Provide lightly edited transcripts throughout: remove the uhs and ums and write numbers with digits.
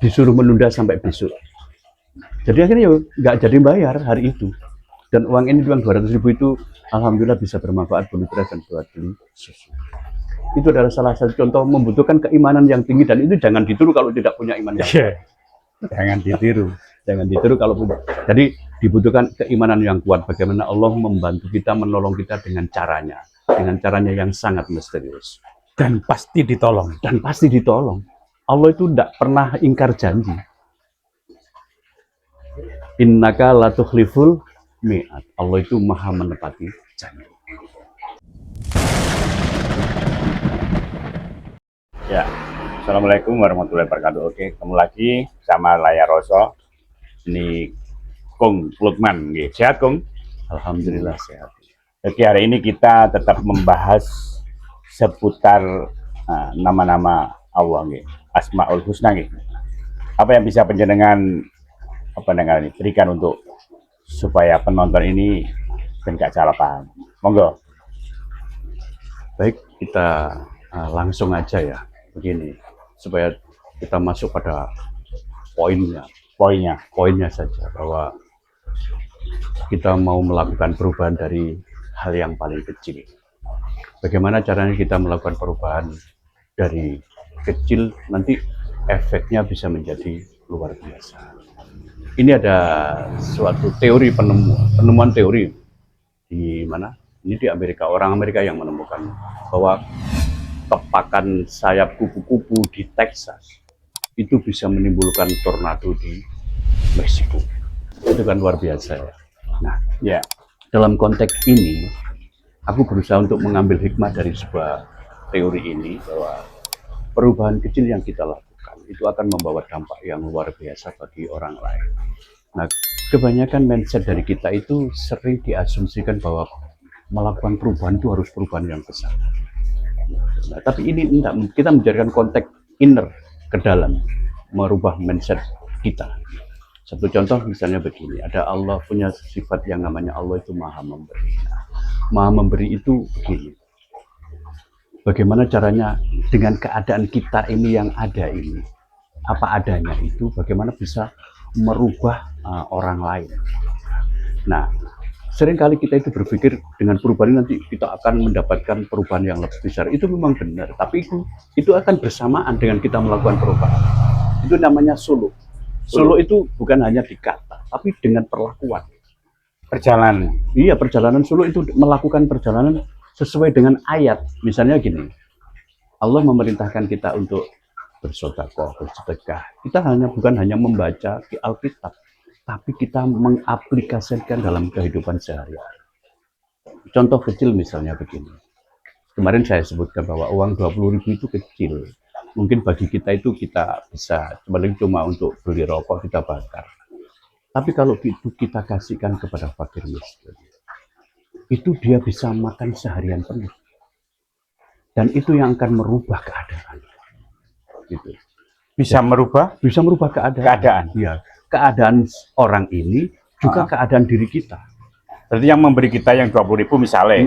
disuruh menunda sampai besok. Jadi akhirnya ya nggak jadi bayar hari itu. Dan uang ini, uang 200.000 itu alhamdulillah bisa bermanfaat buat beras dan buat beli susu. Itu adalah salah satu contoh membutuhkan keimanan yang tinggi, dan itu jangan ditiru kalau tidak punya iman yang kuat. Jangan ditiru. Jangan ditiru kalau punya. Jadi dibutuhkan keimanan yang kuat. Bagaimana Allah membantu kita, menolong kita dengan caranya yang sangat misterius. Dan pasti ditolong. Dan pasti ditolong. Allah itu tidak pernah ingkar janji. Innaka latukhliful mi'ad. Allah itu maha menepati janji. Ya, Assalamualaikum warahmatullahi wabarakatuh. Oke, ketemu lagi sama Layar Roso. Ini Kung Lukman, sehat Kung? Alhamdulillah sehat. Oke, hari ini kita tetap membahas seputar nama-nama Allah, Asmaul Husna. Apa yang bisa penjenengan berikan untuk supaya penonton ini gak salah paham? Monggo. Baik, kita langsung aja ya. Begini, supaya kita masuk pada poinnya saja, bahwa kita mau melakukan perubahan dari hal yang paling kecil. Bagaimana caranya kita melakukan perubahan dari kecil, nanti efeknya bisa menjadi luar biasa. Ini ada suatu teori penemuan teori di mana? Ini di Amerika, orang Amerika yang menemukan bahwa tepakan sayap kupu-kupu di Texas itu bisa menimbulkan tornado di Meksiko. Itu kan luar biasa ya. Nah, ya, dalam konteks ini aku berusaha untuk mengambil hikmah dari sebuah teori ini, bahwa perubahan kecil yang kita lakukan itu akan membawa dampak yang luar biasa bagi orang lain. Nah, kebanyakan mindset dari kita itu sering diasumsikan bahwa melakukan perubahan itu harus perubahan yang besar. Nah, tapi ini enggak, kita menjadikan konteks inner, ke dalam, merubah mindset kita. Satu contoh misalnya begini, ada Allah punya sifat yang namanya Allah itu maha memberi. Nah, maha memberi itu begini, bagaimana caranya dengan keadaan kita ini yang ada ini, apa adanya itu, bagaimana bisa merubah orang lain. Nah, seringkali kita itu berpikir dengan perubahan nanti kita akan mendapatkan perubahan yang lebih besar. Itu memang benar, tapi itu akan bersamaan dengan kita melakukan perubahan. Itu namanya suluk. Suluk itu bukan hanya di kata, tapi dengan perlakuan. Perjalanan. Iya, perjalanan suluk itu melakukan perjalanan sesuai dengan ayat. Misalnya gini, Allah memerintahkan kita untuk bersedekah, bersedekah. Kita bukan hanya membaca di Alkitab, tapi kita mengaplikasikan dalam kehidupan sehari-hari. Contoh kecil misalnya begini. Kemarin saya sebutkan bahwa uang 20.000 itu kecil. Mungkin bagi kita itu kita bisa cuma untuk beli rokok kita bakar. Tapi kalau itu kita kasihkan kepada fakir miskin, itu dia bisa makan seharian penuh. Dan itu yang akan merubah keadaan. Gitu. Bisa merubah keadaan. Iya. Keadaan orang ini juga keadaan diri kita. Berarti yang memberi kita yang 20.000 misalnya,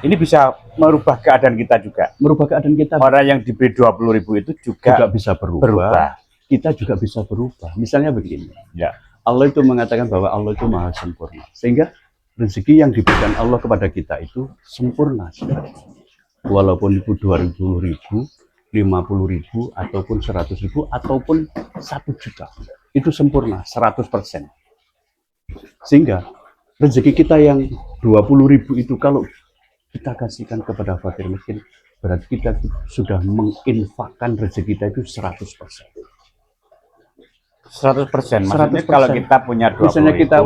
ini bisa merubah keadaan kita juga. Merubah keadaan kita. Orang yang diberi 20.000 itu juga bisa berubah. Kita juga bisa berubah. Misalnya begini, ya, Allah itu mengatakan bahwa Allah itu maha sempurna, sehingga rezeki yang diberikan Allah kepada kita itu sempurna sekali. Walaupun itu 20.000, 50.000, ataupun 100.000, ataupun 1 juta. Itu sempurna, 100%. Sehingga rezeki kita yang 20.000 itu kalau kita kasihkan kepada fakir miskin, berarti kita sudah menginfakkan rezeki kita itu 100%. 100%. Maksudnya 100%. Kalau kita punya 20.000, misalnya kita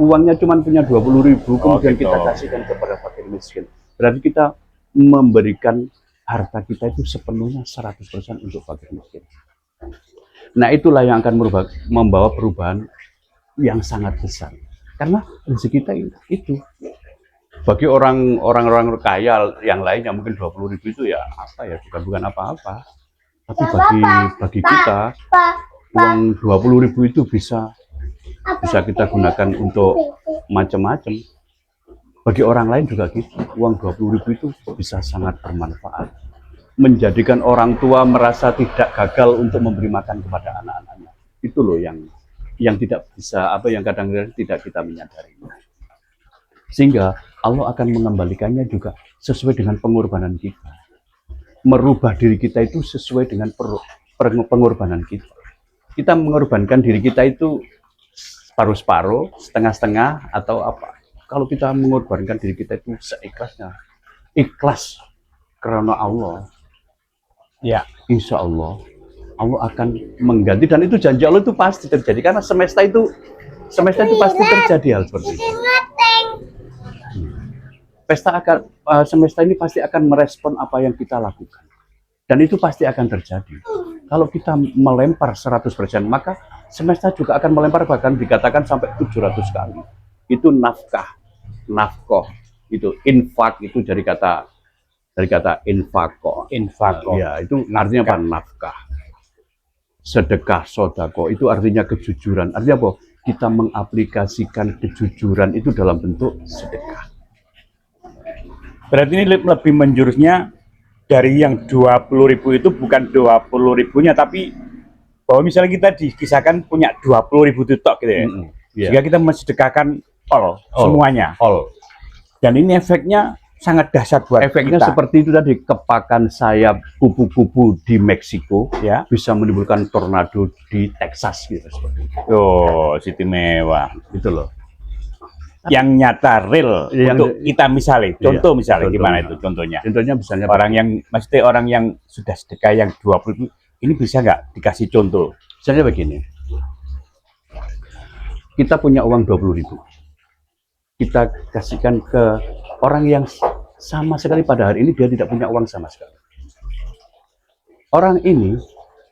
uangnya cuma punya 20.000, kemudian kita kasihkan kepada fakir miskin, berarti kita memberikan harta kita itu sepenuhnya 100% untuk fakir miskin. Nah, itulah yang akan membawa perubahan yang sangat besar. Karena rezeki kita itu. Bagi orang-orang kaya yang lainnya mungkin 20.000 itu ya apa ya, bukan apa-apa. Tapi bagi kita uang 20.000 itu bisa kita gunakan untuk macam-macam. Bagi orang lain juga gitu. Uang 20.000 itu bisa sangat bermanfaat. Menjadikan orang tua merasa tidak gagal untuk memberi makan kepada anak-anaknya. Itu loh yang tidak bisa, yang kadang-kadang tidak kita menyadari. Sehingga Allah akan mengembalikannya juga sesuai dengan pengorbanan kita. Merubah diri kita itu sesuai dengan pengorbanan kita. Kita mengorbankan diri kita itu separuh-separuh, setengah-setengah, atau apa. Kalau kita mengorbankan diri kita itu seikhlasnya, ikhlas karena Allah, ya insya Allah akan mengganti, dan itu janji Allah itu pasti terjadi, karena semesta itu pasti terjadi hal seperti itu. Semesta ini pasti akan merespon apa yang kita lakukan, dan itu pasti akan terjadi. Kalau kita melempar 100%, maka semesta juga akan melempar, bahkan dikatakan sampai 700 kali. Itu nafkah, itu infak, itu dari kata infako. Ya, itu artinya apa? Nafkah. Sedekah, sodako, itu artinya kejujuran. Artinya apa? Kita mengaplikasikan kejujuran itu dalam bentuk sedekah. Berarti ini lebih menjurusnya dari yang 20.000 itu bukan 20.000-nya, tapi bahwa misalnya kita dikisahkan punya 20.000 tutok gitu ya. Sehingga kita mensedekahkan semuanya. Dan ini efeknya sangat dahsyat buat efeknya kita. Seperti itu tadi, kepakan sayap kupu-kupu di Meksiko ya bisa menimbulkan tornado di Texas gitu, seperti itu. Oh, Siti mewah. Itu loh. Yang nyata real untuk kita misalnya. Contoh misalnya gimana itu contohnya? Contohnya misalnya orang yang sudah sedekah yang 20, ini bisa nggak dikasih contoh? Misalnya begini. Kita punya uang 20.000. Kita kasihkan ke orang yang sama sekali pada hari ini dia tidak punya uang sama sekali. Orang ini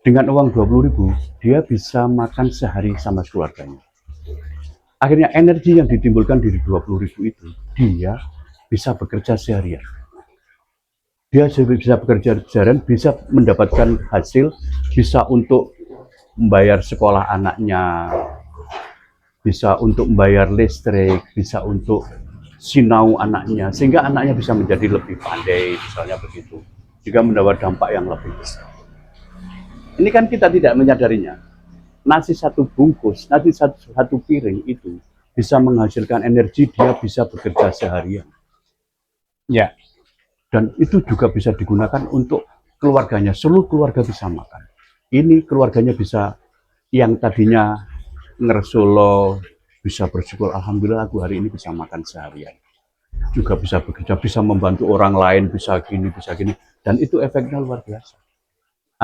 dengan uang 20.000 dia bisa makan sehari sama keluarganya. Akhirnya energi yang ditimbulkan dari 20.000 itu, dia bisa bekerja seharian. Dia bisa bekerja seharian, bisa mendapatkan hasil, bisa untuk membayar sekolah anaknya, bisa untuk membayar listrik, bisa untuk sinau anaknya, sehingga anaknya bisa menjadi lebih pandai, misalnya begitu. Juga mendapat dampak yang lebih besar. Ini kan kita tidak menyadarinya. Nasi satu bungkus, nasi satu piring itu bisa menghasilkan energi, dia bisa bekerja seharian. Ya, dan itu juga bisa digunakan untuk keluarganya, seluruh keluarga bisa makan. Ini keluarganya bisa, yang tadinya ngersolo, bisa bersyukur, alhamdulillah aku hari ini bisa makan seharian. Juga bisa bekerja, bisa membantu orang lain, bisa gini, dan itu efeknya luar biasa.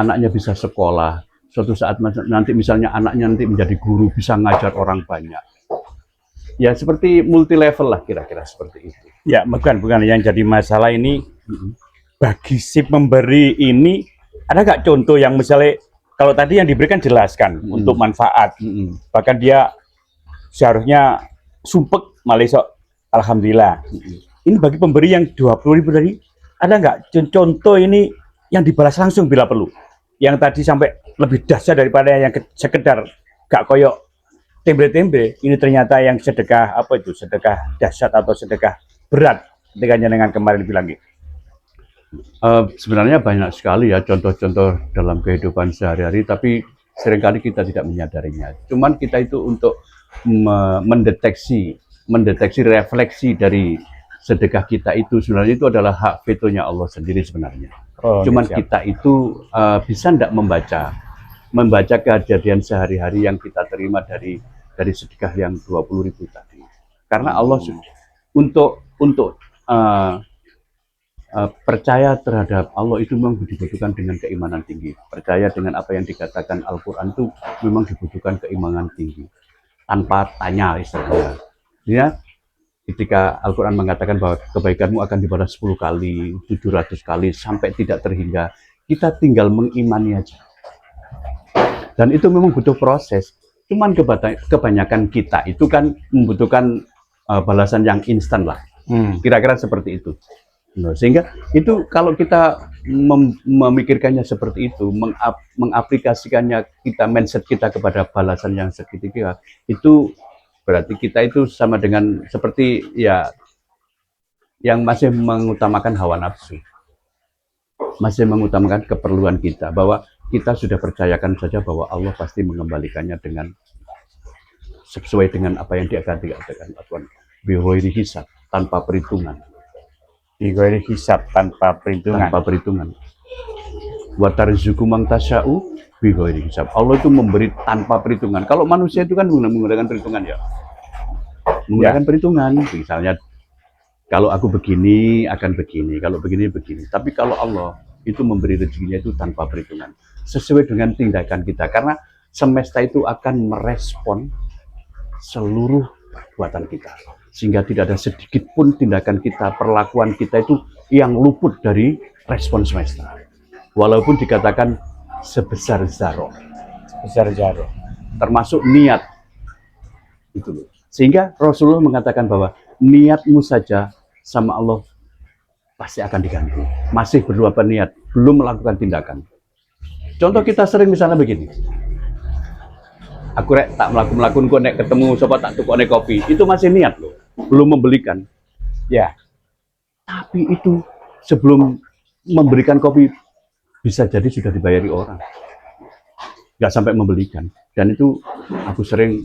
Anaknya bisa sekolah. Suatu saat nanti misalnya anaknya nanti menjadi guru, bisa ngajar orang banyak. Ya seperti multi level lah kira-kira seperti itu. Ya bukan yang jadi masalah ini bagi si pemberi ini, ada nggak contoh yang misalnya kalau tadi yang diberikan jelaskan untuk manfaat, bahkan dia seharusnya sumpek malah alhamdulillah. Ini bagi pemberi yang 20.000 tadi, ada nggak contoh ini yang dibalas langsung bila perlu? Yang tadi sampai lebih dahsyat daripada yang sekedar gak koyok tembe-tembe, ini ternyata yang sedekah apa itu, sedekah dahsyat atau sedekah berat ketika dengan kemarin bilang gitu. Sebenarnya banyak sekali ya contoh-contoh dalam kehidupan sehari-hari, tapi seringkali kita tidak menyadarinya. Cuman kita itu untuk mendeteksi refleksi dari sedekah kita itu sebenarnya itu adalah hak vetonya Allah sendiri sebenarnya. Cuman kita itu bisa tidak membaca kejadian sehari-hari yang kita terima dari sedekah yang 20.000 tadi. Karena Allah untuk percaya terhadap Allah itu memang dibutuhkan dengan keimanan tinggi. Percaya dengan apa yang dikatakan Al-Quran itu memang dibutuhkan keimanan tinggi. Tanpa tanya istilahnya. Ya, ketika Al-Quran mengatakan bahwa kebaikanmu akan dibalas 10 kali, 700 kali, sampai tidak terhingga, kita tinggal mengimani aja. Dan itu memang butuh proses. Cuman kebanyakan kita itu kan membutuhkan balasan yang instan lah. Kira-kira seperti itu. Nah, sehingga itu kalau kita memikirkannya seperti itu, mengaplikasikannya mindset kita kepada balasan yang seketika, itu berarti kita itu sama dengan seperti ya yang masih mengutamakan hawa nafsu, masih mengutamakan keperluan kita, bahwa kita sudah percayakan saja bahwa Allah pasti mengembalikannya dengan sesuai dengan apa yang dia katakan Tuhan. Bighairi hisab, tanpa perhitungan. Bighairi hisab, tanpa perhitungan. Tanpa perhitungan. Wa tarzuqu man tasya'u bighairi hisab. Allah itu memberi tanpa perhitungan. Kalau manusia itu kan menggunakan perhitungan ya. Menggunakan perhitungan. Misalnya kalau aku begini akan begini, kalau begini begini. Tapi kalau Allah itu memberi rezekinya itu tanpa perhitungan, sesuai dengan tindakan kita. Karena semesta itu akan merespon seluruh perbuatan kita, sehingga tidak ada sedikit pun tindakan kita, perlakuan kita itu yang luput dari respon semesta. Walaupun dikatakan sebesar zarah, termasuk niat itu loh. Sehingga Rasulullah mengatakan bahwa niatmu saja sama Allah pasti akan diganti. Masih berapa niat, belum melakukan tindakan. Contoh kita sering misalnya begini. Aku rek tak melakukan kok nek ketemu sobat tak tukone kopi. Itu masih niat loh, belum membelikan. Ya. Tapi itu sebelum memberikan kopi bisa jadi sudah dibayari orang. Nggak sampai membelikan. Dan itu aku sering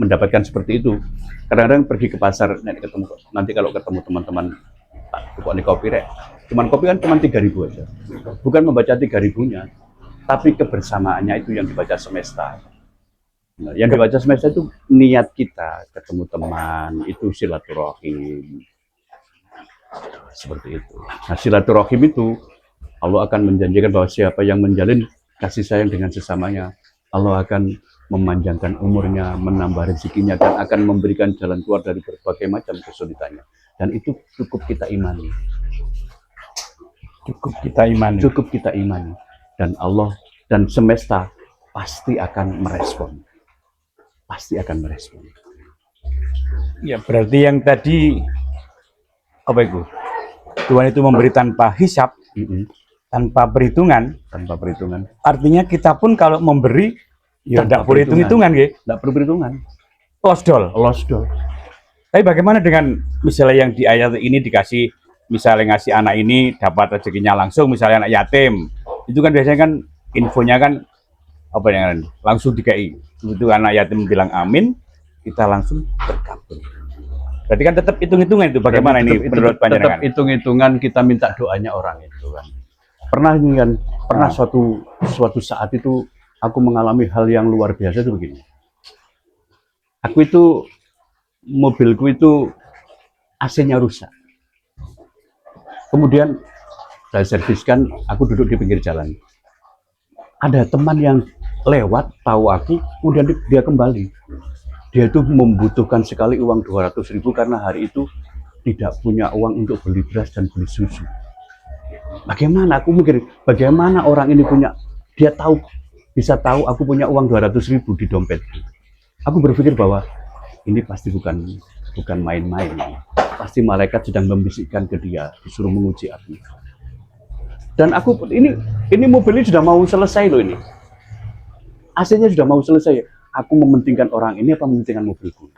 mendapatkan seperti itu. Kadang-kadang pergi ke pasar, nanti kalau ketemu teman-teman tukone kopi rek, cuman kopi kan cuma 3.000 aja. Bukan membaca 3.000-nya, tapi kebersamaannya itu yang dibaca semesta. Nah, yang dibaca semesta itu niat kita ketemu teman, itu silaturahim. Seperti itu. Nah, silaturahim itu Allah akan menjanjikan bahwa siapa yang menjalin kasih sayang dengan sesamanya, Allah akan memanjangkan umurnya, menambah rezekinya, dan akan memberikan jalan keluar dari berbagai macam kesulitannya. Dan itu cukup kita imani. Cukup kita imani. Dan Allah dan semesta pasti akan merespon. Ya, berarti yang tadi apa itu? Tuhan itu memberi tanpa hisab, tanpa perhitungan. Artinya kita pun kalau memberi ya tidak perlu hitung-hitungan, nggih. Tidak perlu perhitungan. Losdol. Tapi bagaimana dengan misalnya yang di ayat ini dikasih, misalnya ngasih anak ini dapat rezekinya langsung, misalnya anak yatim. Itu kan biasanya kan infonya kan apa yang langsung dikai. Itu anak yatim bilang amin, kita langsung berkabul. Berarti kan tetap hitung-hitungan itu. Bagaimana ini menurut panjenengan? Tetap hitung-hitungan, kita minta doanya orang itu kan. Pernah suatu saat itu aku mengalami hal yang luar biasa itu begini. Mobilku itu AC-nya rusak. Kemudian saya serviskan, aku duduk di pinggir jalan. Ada teman yang lewat, tahu aku, kemudian dia kembali. Dia itu membutuhkan sekali uang 200.000 karena hari itu tidak punya uang untuk beli beras dan beli susu. Bagaimana? Aku mikir, bagaimana orang ini bisa tahu aku punya uang 200.000 di dompet. Aku berpikir bahwa ini pasti bukan main-main. Pasti malaikat sedang membisikkan ke dia, disuruh menguji aku. Dan ini mobil ini sudah mau selesai loh ini. AC-nya sudah mau selesai. Aku mementingkan orang ini apa mementingkan mobilku?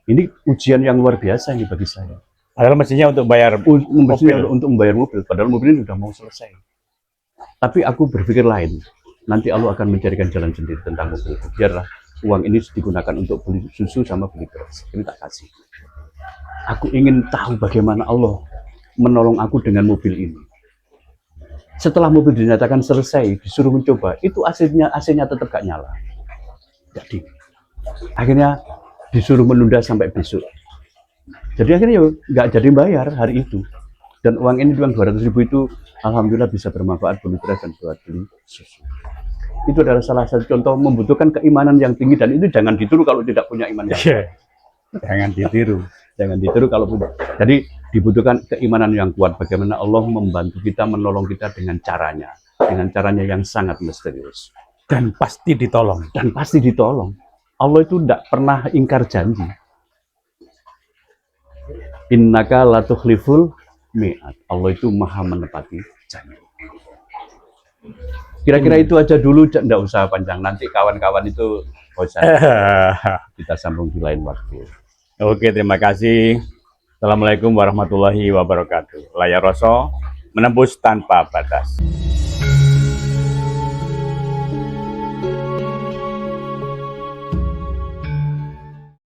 Ini ujian yang luar biasa ini bagi saya. Padahal mestinya untuk bayar untuk membayar mobil, padahal mobil ini sudah mau selesai. Tapi aku berpikir lain. Nanti Allah akan mencarikan jalan sendiri tentang mobilku. Biarlah uang ini digunakan untuk beli susu sama beli beras. Ini tak kasih. Aku ingin tahu bagaimana Allah menolong aku dengan mobil ini. Setelah mobil dinyatakan selesai, disuruh mencoba, itu AC-nya tetap gak nyala. Jadi, akhirnya disuruh menunda sampai besok. Jadi akhirnya nggak jadi bayar hari itu. Dan uang 200.000 itu, alhamdulillah bisa bermanfaat beli beras dan buat beli susu. Itu adalah salah satu contoh membutuhkan keimanan yang tinggi, dan itu jangan ditiru kalau tidak punya iman yang kuat. Jangan ditiru kalau punya. Jadi dibutuhkan keimanan yang kuat. Bagaimana Allah membantu kita, menolong kita dengan caranya yang sangat misterius. Dan pasti ditolong. Allah itu tidak pernah ingkar janji. Innaka la tukhliful mi'ad. Allah itu maha menepati janji. Kira-kira itu aja dulu, tidak usah panjang. Nanti kawan-kawan itu bosan. Kita sambung di lain waktu. Oke, terima kasih. Assalamualaikum warahmatullahi wabarakatuh. Layar Rasul menembus tanpa batas.